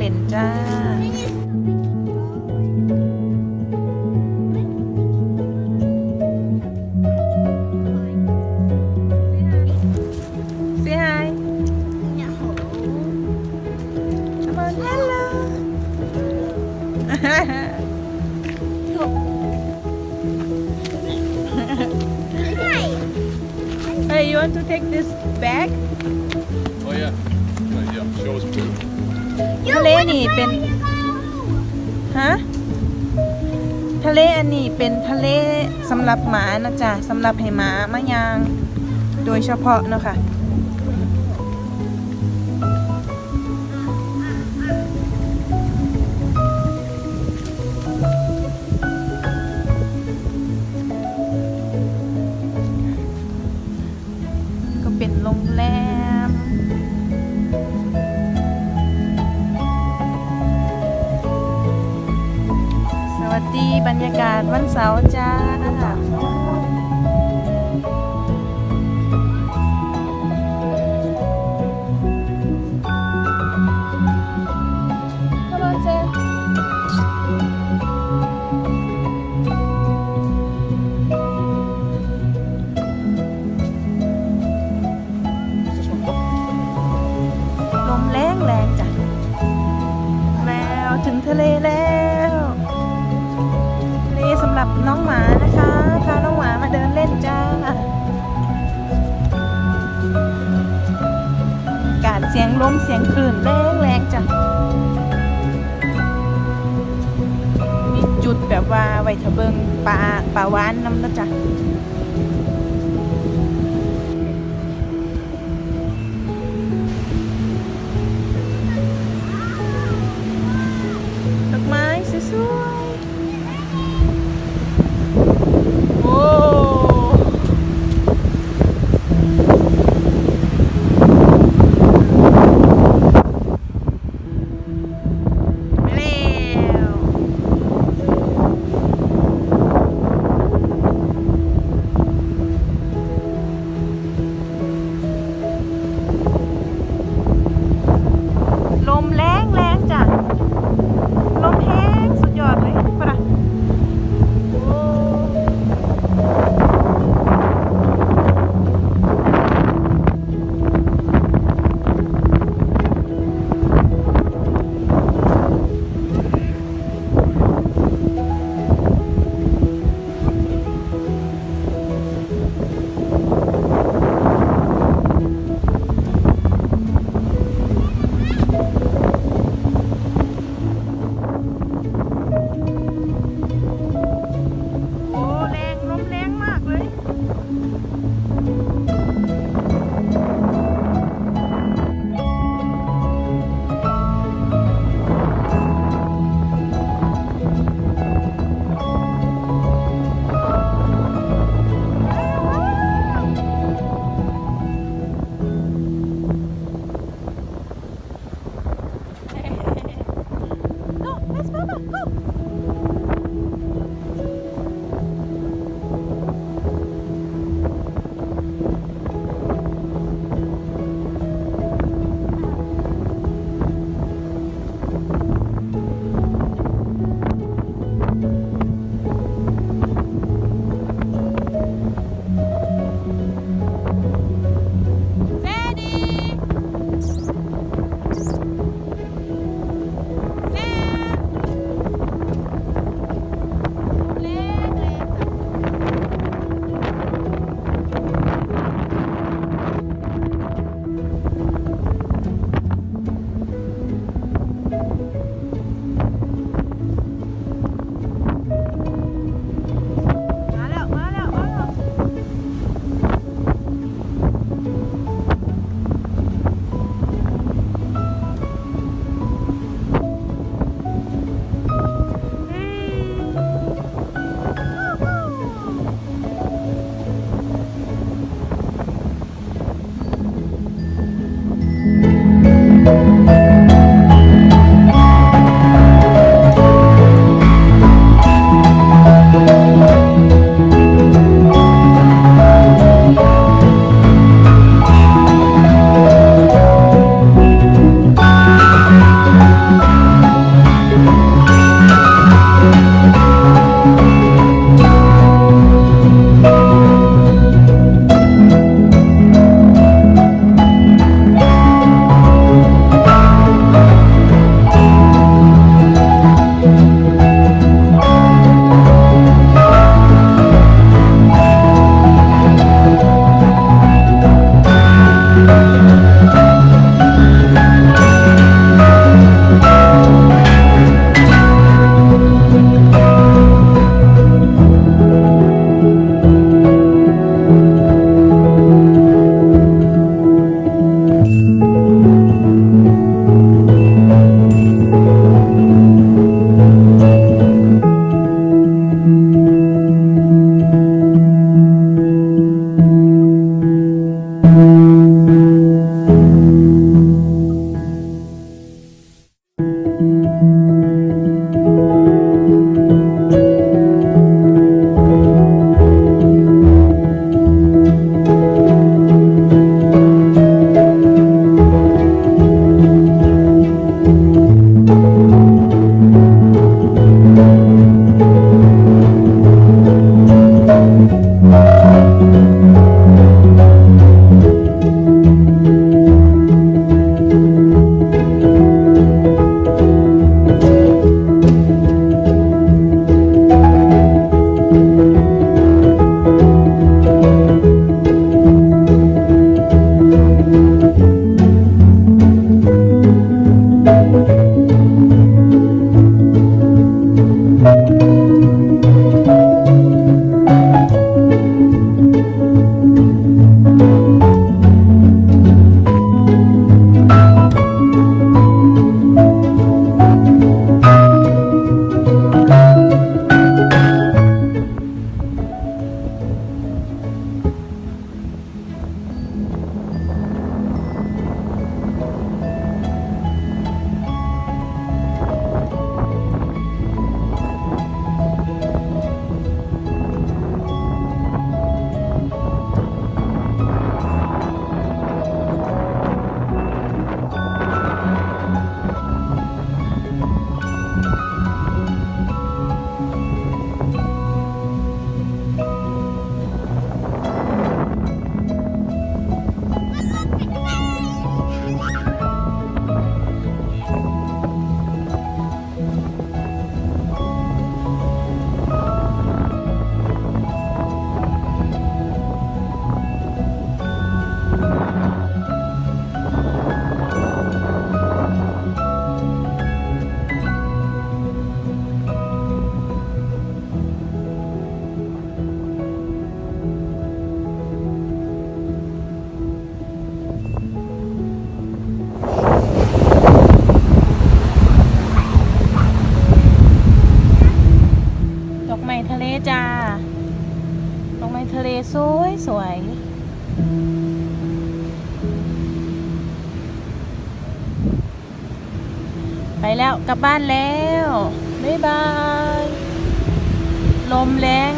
ล่นจ้าHey, you want to take this bag? Oh yeah. Yeah, show us too. ทะเลนี่เป็นฮะทะเลอันนี้เป็นทะเลสำหรับหมานะจ๊ะสำหรับให้หมามายางโดยเฉพาะเนาะค่ะก็เป็นโรงแรมสวัสดีบรรยากาศวันเสาร์จ้าลมแรงแรงจ้ะแล้วถึงทะเลแล้วทะเลสำหรับน้องหมานะคะพาน้องหมามาเดินเล่นจ้าอากาศเสียงลมเสียงคลื่นแรงแรงจ้ะมีจุดแบบว่าไว้ทะเบิงปลาวานน้ำนะจ้ะดอกไม้สวยๆโอ้ไปแล้วลมแรงแรงจ้ะลมแห้งสุดยอดเลยปะล่ะโอ้แรงลมแรงมากเลยGo, let's go, go. Sandy! Sam! แล้วกลับบ้านแล้วบ๊ายบายลมแรง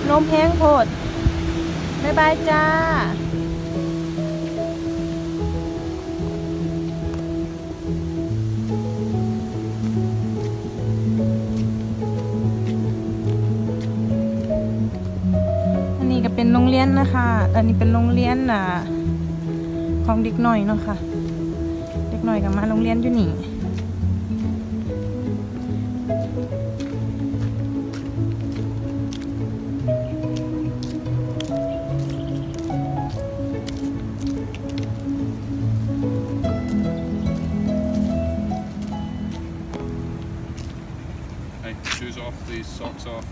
ลมแห้งโพดบ๊ายบายจ้าอันนี้ก็เป็นโรงเรียนนะคะอันนี้เป็นโรงเรียนของเด็กหน่อยเนาะค่ะเด็กหน่อยก็มาโรงเรียนอยู่นี่Hey, shoes off, these socks off.